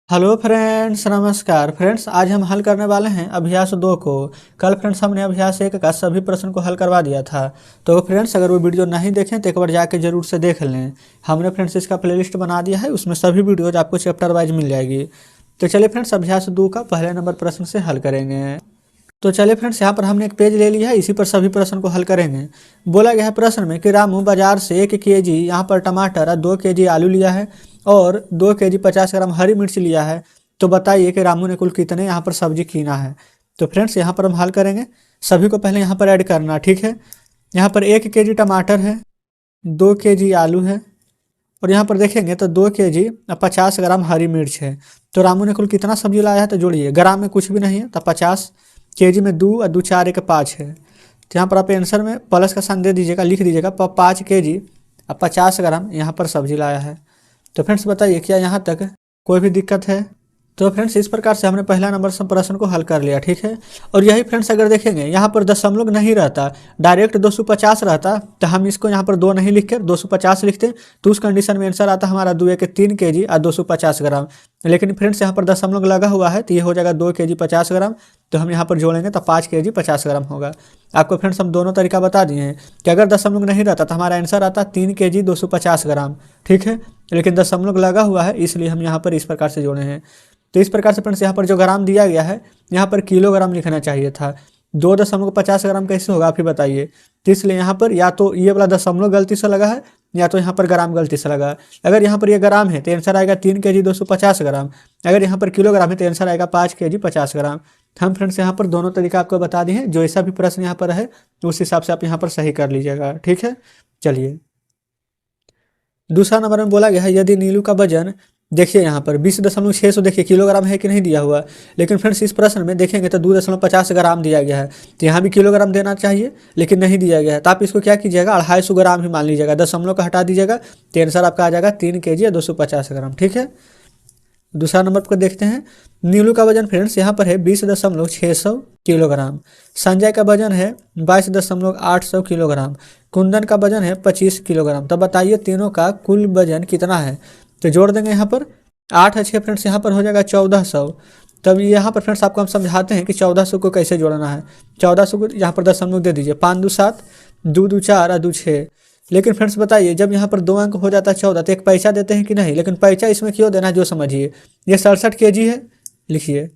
Hello friends, नमस्कार friends. आज हम हल करने वाले हैं अभ्यास 2 को। कल फ्रेंड्स हमने अभ्यास 1 का सभी प्रश्न को हल करवा दिया था। तो फ्रेंड्स अगर वो वीडियो नहीं देखें तो एक बार जाके जरूर से देख लें। हमने फ्रेंड्स इसका प्लेलिस्ट बना दिया है, उसमें सभी वीडियोज आपको चैप्टर वाइज मिल जाएगी। तो चलिए फ्रेंड्स अभ्यास 2 का पहले नंबर प्रश्न से हल करेंगे। तो चलिए फ्रेंड्स यहाँ पर हमने एक पेज ले लिया है, इसी पर सभी प्रश्न को हल करेंगे। बोला गया है प्रश्न में कि रामू बाजार से 1 केजी यहाँ पर टमाटर और 2 केजी आलू लिया है और 2 केजी 50 ग्राम हरी मिर्च लिया है। तो बताइए कि रामू ने कुल कितने यहाँ पर सब्जी कीना है। तो फ्रेंड्स यहाँ पर हम हल करेंगे। सभी को पहले यहाँ पर ऐड करना, ठीक है। यहाँ पर 1 केजी टमाटर है, 2 केजी आलू है और यहाँ पर देखेंगे तो 2 केजी 50 ग्राम हरी मिर्च है। तो रामू ने कुल कितना सब्जी लाया है, तो जोड़िए। ग्राम में कुछ भी नहीं है तो 50, केजी में 2 और 2 4 1 5 है। तो यहाँ पर आप आंसर में प्लस का साइन दे दीजिएगा, लिख दीजिएगा 5 केजी और 50 ग्राम यहाँ पर सब्जी लाया है। तो फ्रेंड्स बताइए क्या यहाँ तक कोई भी दिक्कत है। तो फ्रेंड्स इस प्रकार से हमने पहला नंबर से प्रश्न को हल कर लिया, ठीक है। और यही फ्रेंड्स अगर देखेंगे यहाँ पर दशमलव नहीं रहता, डायरेक्ट 250 रहता तो हम इसको यहाँ पर 2 नहीं लिख कर 250 लिखते, तो उस कंडीशन में आंसर आता हमारा 2 1 3 केजी और 250 ग्राम। लेकिन फ्रेंड्स यहाँ पर दशमलव लगा हुआ है तो ये हो जाएगा 2 केजी 50 ग्राम। तो हम यहाँ पर जोड़ेंगे तो 5 केजी 50 ग्राम होगा। आपको फ्रेंड्स हम दोनों तरीका बता दिए हैं कि अगर दशमलव नहीं रहता तो हमारा आंसर आता 3 केजी 250 ग्राम, ठीक है। लेकिन दशमलव लगा हुआ है इसलिए हम यहाँ पर इस प्रकार से जोड़े हैं। तो इस प्रकार से फ्रेंड्स यहाँ पर जो ग्राम दिया गया है यहाँ पर किलोग्राम लिखना चाहिए था। 2.50 ग्राम कैसे होगा आप ही बताइए। तो इसलिए यहाँ पर या तो ये वाला दशमलव गलती से लगा है या तो यहाँ पर ग्राम गलती से लगा है। अगर यहाँ पर ये ग्राम है तो आंसर आएगा 3 केजी 250 ग्राम। अगर यहाँ पर किलोग्राम है तो आंसर आएगा 5 केजी 50 ग्राम। हम फ्रेंड्स यहाँ पर दोनों तरीका आपको बता दिए हैं, जो ऐसा भी प्रश्न यहाँ पर है उस हिसाब से आप यहाँ पर सही कर लीजिएगा, ठीक है। चलिए दूसरा नंबर में बोला गया है यदि नीलू का वजन, देखिए यहाँ पर 20.600 देखिए किलोग्राम है कि नहीं दिया हुआ। लेकिन फ्रेंड्स इस प्रश्न में देखेंगे तो 2.50 ग्राम दिया गया है, तो यहाँ भी किलोग्राम देना चाहिए लेकिन नहीं दिया गया है। तो आप इसको क्या कीजिएगा 250 ग्राम ही मान लीजिएगा, दशमलव का हटा दीजिएगा तो आंसर आपका आ जाएगा 3 केजी या 250 ग्राम, ठीक है। दूसरा नंबर पर देखते हैं। नीलू का वजन फ्रेंड्स यहाँ पर है 20.600 किलोग्राम। संजय का वजन है 22.800 किलोग्राम। कुंदन का वजन है 25 किलोग्राम। तब बताइए तीनों का कुल वजन कितना है। तो जोड़ देंगे यहाँ पर 8 अच्छे फ्रेंड्स यहाँ पर हो जाएगा 1400। तब यहाँ पर फ्रेंड्स आपको हम समझाते हैं कि 1400 को कैसे जोड़ना है। 1400 को यहाँ पर दशमलव दे दीजिए, 5 2 7, 2 2 4 और 2 6। लेकिन फ्रेंड्स बताइए जब यहाँ पर 2 अंक हो जाता है 14 तो एक पैसा देते हैं कि नहीं। लेकिन पैसा इसमें क्यों देना है जो समझिए। ये 67 केजी है, लिखिए।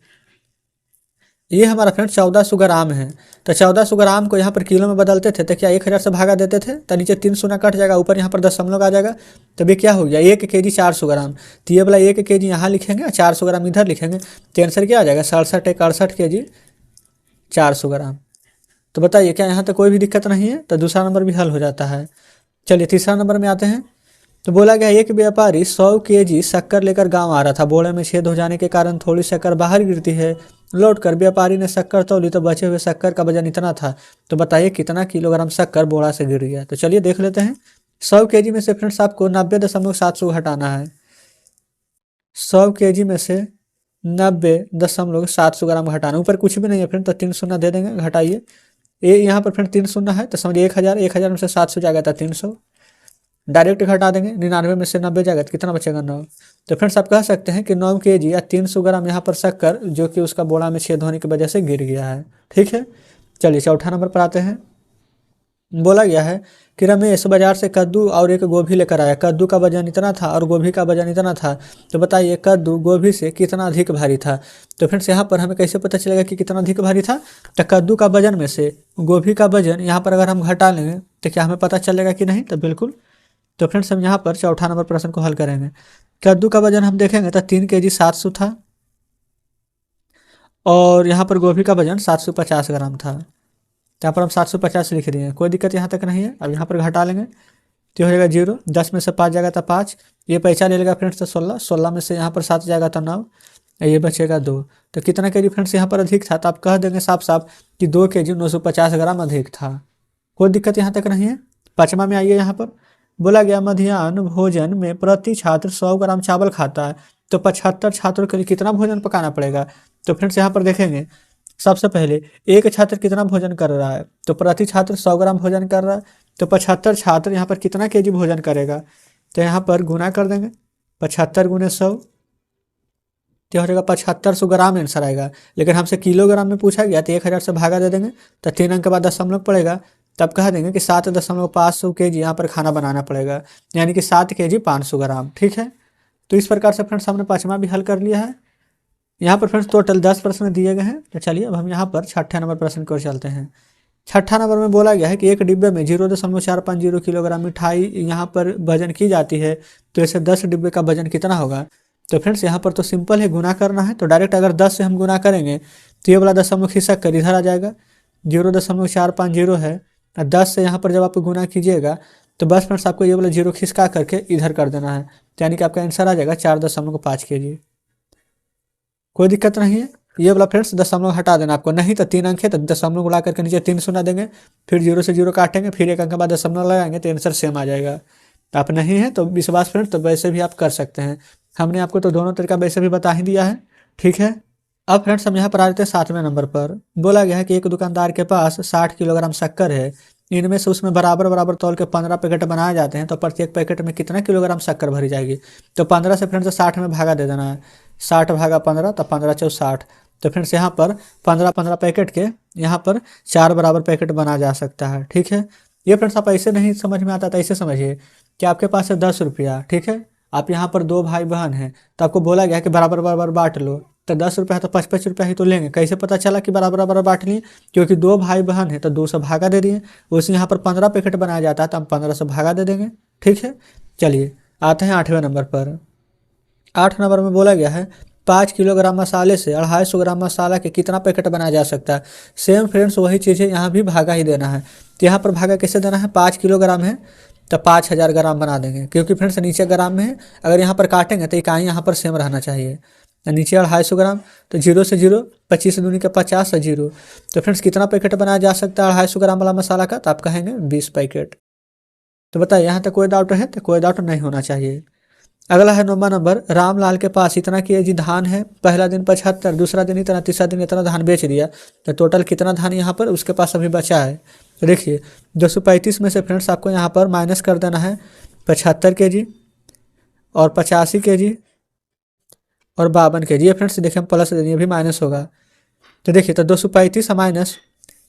ये हमारा फ्रेंड्स 1400 ग्राम है। तो 1400 ग्राम को यहाँ पर किलो में बदलते थे तो क्या 1000 से भागा देते थे तो नीचे 3 शून्य कट जाएगा, ऊपर यहाँ पर दशमलव आ जाएगा। तब ये क्या हो गया 1 केजी 400 ग्राम। तो ये वाला 1 केजी यहाँ लिखेंगे और 400 ग्राम इधर लिखेंगे तो आंसर क्या आ जाएगा 67 1 68 केजी 400 ग्राम। तो बताइए क्या यहाँ तक कोई भी दिक्कत नहीं है। तो दूसरा नंबर भी हल हो जाता है। चलिए तीसरा नंबर में आते हैं। तो बोला गया एक व्यापारी 100 केजी शक्कर लेकर गांव आ रहा था। बोरे में छेद हो जाने के कारण थोड़ी शक्कर बाहर गिरती है। लौटकर व्यापारी ने शक्कर तौली तो बचे हुए शक्कर का वजन इतना था। तो बताइए कितना किलोग्राम शक्कर बोरा से गिर गया। तो चलिए देख लेते हैं। 100 केजी में से फ्रेंड्स आपको 90.700 हटाना है। 100 केजी में से 90.700 ग्राम घटाना, ऊपर कुछ भी नहीं है फ्रेंड तो 3 शून्य दे देंगे, घटाइए। ये यहाँ पर फ्रेंड 3 शून्य है तो समझिए 1000 में से 700 जाएगा था 300, डायरेक्ट घटा देंगे। 99 में से 90 जाएगा तो कितना बचेगा 9। तो फ्रेंड्स आप कह सकते हैं कि 9 केजी या 300 ग्राम यहाँ पर शक्कर जो कि उसका बोरा में छेद होने की वजह से गिर गया है, ठीक है। चलिए चौथा नंबर पर आते हैं। बोला गया है कि रमेश बाजार से कद्दू और एक गोभी लेकर आया। कद्दू का वजन इतना था और गोभी का वजन इतना था। तो बताइए कद्दू गोभी से कितना अधिक भारी था। तो फ्रेंड्स यहाँ पर हमें कैसे पता चलेगा कि कितना अधिक भारी था। तो कद्दू का वजन में से गोभी का वजन यहाँ पर अगर हम घटा लेंगे तो क्या हमें पता चलेगा कि नहीं। तो बिल्कुल। तो फ्रेंड्स हम यहाँ पर चौथा नंबर प्रश्न को हल करेंगे। कद्दू का वजन हम देखेंगे तो 3 केजी 700 था और यहाँ पर गोभी का वजन 750 ग्राम था। यहाँ पर हम 750 लिख दिए हैं, कोई दिक्कत यहाँ तक नहीं है। अब यहाँ पर घटा लेंगे तो हो जाएगा 0, 10 में से 5 जाएगा तो 5, ये पैसा ले लेगा फ्रेंड्स तो 16, 16 में से यहाँ पर 7 जाएगा तो 9, ये बचेगा 2। तो कितना केजी फ्रेंड्स यहाँ पर अधिक था। तो आप कह देंगे साफ साफ कि 2 केजी 950 ग्राम अधिक था, कोई दिक्कत यहाँ तक नहीं है। पाँचवा में आइए। यहाँ पर बोला गया मध्याह्न भोजन में प्रति छात्र 100 ग्राम चावल खाता है। तो 75 छात्रों के लिए कितना भोजन पकाना पड़ेगा। तो फ्रेंड्स यहाँ पर देखेंगे सबसे पहले एक छात्र कितना भोजन कर रहा है। तो प्रति छात्र 100 ग्राम भोजन कर रहा है। तो 75 छात्र यहाँ पर कितना केजी भोजन करेगा। तो यहाँ पर गुना कर देंगे 75 गुने 100 तो हो जाएगा 7500 ग्राम आंसर आएगा। लेकिन हमसे किलोग्राम में पूछा गया तो 1000 से भागा दे देंगे, तो 3 अंक के बाद दशमलव पड़ेगा, तब कह देंगे कि 7.500 kg यहाँ पर खाना बनाना पड़ेगा, यानी कि 7 kg 500 ग्राम। ठीक है, तो इस प्रकार से फ्रेंड्स हमने पाँचवा भी हल कर लिया है। यहाँ पर फ्रेंड्स टोटल 10 प्रश्न दिए गए हैं। तो चलिए अब हम यहाँ पर छठा नंबर प्रश्न की ओर चलते हैं। छठा नंबर में बोला गया है कि एक डिब्बे में 0.450 किलोग्राम मिठाई यहाँ पर वजन की जाती है, तो ऐसे 10 डिब्बे का वजन कितना होगा। तो फ्रेंड्स यहाँ पर तो सिंपल है, गुना करना है। तो डायरेक्ट अगर 10 से हम गुना करेंगे तो ये वाला दशमलव खिसक कर इधर आ जाएगा, 0.450 है। 10 से यहाँ पर जब आप गुना कीजिएगा तो बस फ्रेंड्स आपको ये वाला 0 खिसका करके इधर कर देना है, यानी कि आपका आंसर आ जाएगा 4.5 kg। कोई दिक्कत नहीं है, ये वाला फ्रेंड्स दशमलव हटा देना आपको, नहीं तो 3 अंक है तो दशमलव उड़ा करके नीचे 3 शून्य देंगे, फिर 0 से 0 काटेंगे, फिर 1 अंक के बाद दशमलव लगाएंगे तो आंसर सेम आ जाएगा। तो आप नहीं है तो विश्वास फ्रेंड्स तो वैसे भी आप कर सकते हैं, हमने आपको तो दोनों तरीका वैसे भी बता ही दिया है। ठीक है, अब फ्रेंड्स हम यहाँ पर आ जाते हैं 7वें नंबर पर। बोला गया है कि एक दुकानदार के पास 60 किलोग्राम शक्कर है, इनमें से उसमें बराबर बराबर तौल के 15 पैकेट बनाए जाते हैं, तो प्रत्येक पैकेट में कितना किलोग्राम शक्कर भरी जाएगी। तो 15 से फ्रेंड्स 60 में भागा दे देना है, 60 भागा 15 तो 15 चौ 60। तो फ्रेंड्स यहाँ पर 15 पैकेट के यहाँ पर 4 बराबर पैकेट बना जा सकता है। ठीक है, ये फ्रेंड्स आप ऐसे नहीं समझ में आता तो ऐसे समझिए कि आपके पास है 10 रुपया। ठीक है, आप यहाँ पर 2 भाई बहन हैं, तो आपको बोला गया है कि बराबर बराबर बांट लो, तो 10 रुपया है तो 55 रुपया ही तो लेंगे। कैसे पता चला कि बराबर बराबर बांट लिए, क्योंकि 2 भाई बहन है तो 2 से भागा दे दिए, उसी यहाँ पर 15 पैकेट बनाया जाता है तो हम 15 से भागा दे देंगे। ठीक है, चलिए आते हैं 8वें नंबर पर। 8 नंबर में बोला गया है 5 किलोग्राम मसाले से 250 ग्राम मसाला के कितना पैकेट बनाया जा सकता है। सेम फ्रेंड्स वही चीज़ है, यहाँ भी भागा ही देना है। तो यहाँ पर भागा कैसे देना है, 5 किलोग्राम है तो 5000 ग्राम बना देंगे, क्योंकि फ्रेंड्स नीचे ग्राम में है, अगर यहाँ पर काटेंगे तो इकाई यहाँ पर सेम रहना चाहिए। नीचे 250 ग्राम तो 0 से 0, 25 दूनी के 50 से 0। तो फ्रेंड्स कितना पैकेट बनाया जा सकता है 250 ग्राम वाला मसाला का, तो आप कहेंगे 20 पैकेट। तो बताइए यहाँ तक कोई डाउट है, तो कोई डाउट नहीं होना चाहिए। अगला है 9वां नंबर। रामलाल के पास इतना केजी धान है, पहला दिन 75, दूसरा दिन इतना, तीसरा दिन इतना धान बेच दिया, तो टोटल कितना धान यहाँ पर उसके पास अभी बचा है। तो देखिए 235 में से फ्रेंड्स आपको यहाँ पर माइनस कर देना है 75 kg और 85 kg और 52 kg। ये फ्रेंड्स देखिए हम प्लस दे दिए, भी माइनस होगा। तो देखिए तो 235 माइनस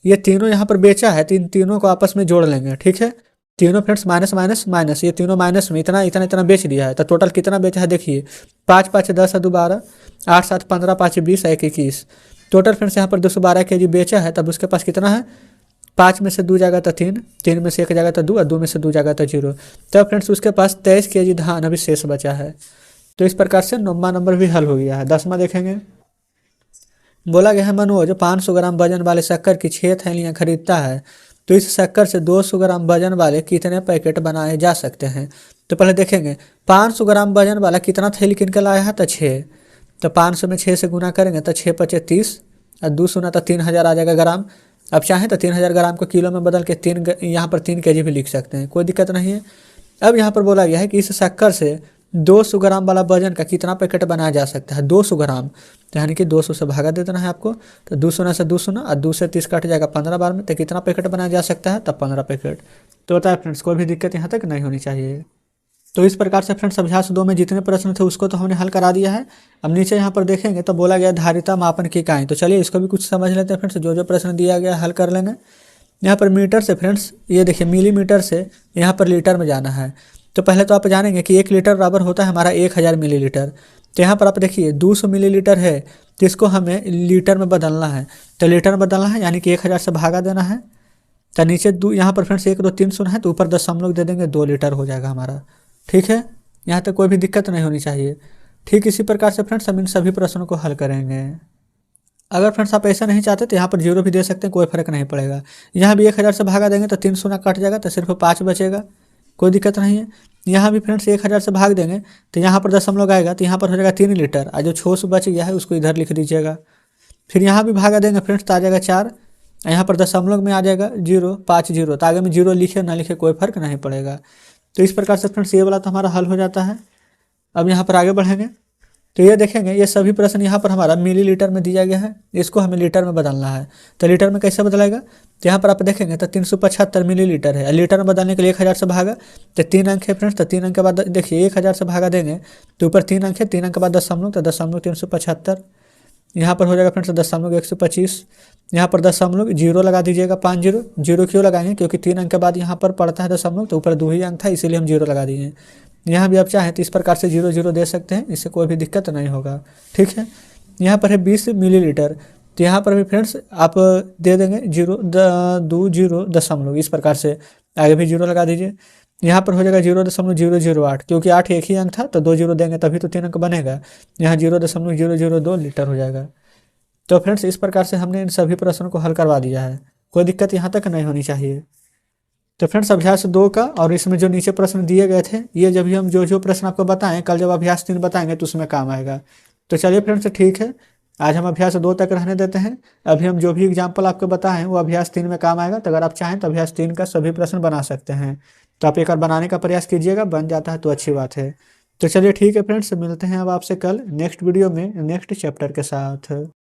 ये तीनों यहाँ पर बेचा है, तो इन तीनों को आपस में जोड़ लेंगे। ठीक है, तीनों फ्रेंड्स माइनस माइनस माइनस, ये तीनों माइनस में इतना इतना इतना बेच दिया है, तो टोटल कितना बेचा है देखिए 5 5 10 2 12, 8 7 15 5 20 1 21। टोटल फ्रेंड्स यहाँ पर 212 kg बेचा है, तब उसके पास कितना है, 5 में से 2 जाएगा तो 3, 3 में से 1 जाएगा तो 2 और 2 में से 2 जाएगा तो 0। तब फ्रेंड्स उसके पास 23 kg धान अभी शेष बचा है। तो इस प्रकार से 9वां नंबर भी हल हो गया है। 10वां देखेंगे। बोला गया है मनोज 500 ग्राम वजन वाले शक्कर की 6 थैलियाँ खरीदता है, तो इस शक्कर से 200 ग्राम वजन वाले कितने पैकेट बनाए जा सकते हैं। तो पहले देखेंगे 500 ग्राम वजन वाला कितना थैली किन के लाया है, तो 6। तो 500 में 6 से गुना करेंगे तो 6 पचे 30 और 2 शून्य तो 3000 आ जाएगा ग्राम। अब चाहें तो 3000 ग्राम को किलो में बदल के यहाँ पर 3 kg भी लिख सकते हैं, कोई दिक्कत नहीं है। अब यहाँ पर बोला गया है कि इस शक्कर से 200 ग्राम वाला वजन का कितना पैकेट बनाया जा सकता है। 200 ग्राम तो यानी कि 200 से भागा दे देना है आपको, तो 2 शून्य से 2 शून्य और 2 से 30 कट जाएगा 15 बार में, तो कितना पैकेट बनाया जा सकता है, तब 15 पैकेट। तो बताया फ्रेंड्स कोई भी दिक्कत यहाँ तक नहीं होनी चाहिए। तो इस प्रकार से फ्रेंड्स अभ्यास 2 में जितने प्रश्न थे उसको तो हमने हल करा दिया है। अब नीचे यहाँ पर देखेंगे तो बोला गया धारिता मापन की इकाई। तो चलिए इसको भी कुछ समझ लेते हैं फ्रेंड्स, जो जो प्रश्न दिया गया हल कर लेंगे। यहाँ पर मीटर से फ्रेंड्स ये देखिए मिलीमीटर से यहाँ पर लीटर में जाना है। तो पहले तो आप जानेंगे कि 1 लीटर बराबर होता है हमारा 1000 मिलीलीटर। तो यहाँ पर आप देखिए 200 मिलीलीटर है, तो इसको हमें लीटर में बदलना है। तो लीटर में बदलना है यानी कि 1000 से भागा देना है, तो नीचे यहाँ पर फ्रेंड्स 1 2 3 शून्य है, तो ऊपर दशमलव दे देंगे, 2 लीटर हो जाएगा हमारा। ठीक है, यहाँ तक कोई भी दिक्कत नहीं होनी चाहिए। ठीक इसी प्रकार से फ्रेंड्स हम इन सभी प्रश्नों को हल करेंगे। अगर फ्रेंड्स आप ऐसा नहीं चाहते तो यहाँ पर 0 भी दे सकते हैं, कोई फर्क नहीं पड़ेगा। यहाँ भी 1000 से भागा देंगे तो 3 शून्य कट जाएगा, तो सिर्फ 5 बचेगा, कोई दिक्कत नहीं है। यहाँ भी फ्रेंड्स 1000 से भाग देंगे तो यहाँ पर दशमलव आएगा, तो यहाँ पर हो जाएगा 3 लीटर, और जो छोस बच गया है उसको इधर लिख दीजिएगा। फिर यहाँ भी भागा देंगे फ्रेंड्स तो आ जाएगा 4, यहाँ पर दशमलव में आ जाएगा 0 5 0, तो आगे में 0 लिखे ना लिखे कोई फर्क नहीं पड़ेगा। तो इस प्रकार से फ्रेंड्स ये वाला तो हमारा हल हो जाता है। अब यहाँ पर आगे बढ़ेंगे। तो ये देखेंगे ये सभी प्रश्न यहाँ पर हमारा मिलीलीटर में दिया गया है, इसको हमें लीटर में बदलना है। तो लीटर में कैसे बदलाएगा, तो यहाँ पर आप देखेंगे तो 375 मिलीलीटर है, लीटर में बदलने के लिए 1000 से भागा, तो 3 अंक है फ्रेंड्स। तो 3 अंक के बाद देखिए 1000 से भागा देंगे तो ऊपर 3 अंक है, 3 अंक के बाद दशमलव, तो दशमलव 375 यहाँ पर हो जाएगा फ्रेंड्स दशमलव 125। यहाँ पर दशमलव जीरो लगा दीजिएगा, 5 जीरो। जीरो क्यों लगाएंगे, क्योंकि 3 अंक के बाद यहाँ पर पड़ता है दशमलव, तो ऊपर 2 ही अंक था इसीलिए हम जीरो लगा दिए। यहाँ भी आप चाहें तो इस प्रकार से 0 0 दे सकते हैं, इससे कोई भी दिक्कत नहीं होगा, ठीक है। यहाँ पर है 20 मिलीलीटर, तो यहाँ पर भी फ्रेंड्स आप दे देंगे 2 0 इस प्रकार से आगे भी जीरो लगा दीजिए। यहाँ पर हो जाएगा 0.008, क्योंकि 8 एक ही अंक था तो 2 जीरो देंगे तभी तो 3 अंक बनेगा। यहाँ 0.002 लीटर हो जाएगा। तो फ्रेंड्स इस प्रकार से हमने इन सभी प्रश्नों को हल करवा दिया है, कोई दिक्कत यहाँ तक नहीं होनी चाहिए। तो फ्रेंड्स अभ्यास 2 का और इसमें जो नीचे प्रश्न दिए गए थे, ये जब भी हम जो प्रश्न आपको बताएं, कल जब अभ्यास 3 बताएंगे तो उसमें काम आएगा। तो चलिए फ्रेंड्स ठीक है, आज हम अभ्यास 2 तक रहने देते हैं। अभी हम जो भी एग्जाम्पल आपको बताएं वो अभ्यास 3 में काम आएगा। तो अगर आप चाहें तो अभ्यास 3 का सभी प्रश्न बना सकते हैं, तो आप एक बार बनाने का प्रयास कीजिएगा, बन जाता है तो अच्छी बात है। तो चलिए ठीक है फ्रेंड्स, मिलते हैं अब आपसे कल नेक्स्ट वीडियो में नेक्स्ट चैप्टर के साथ।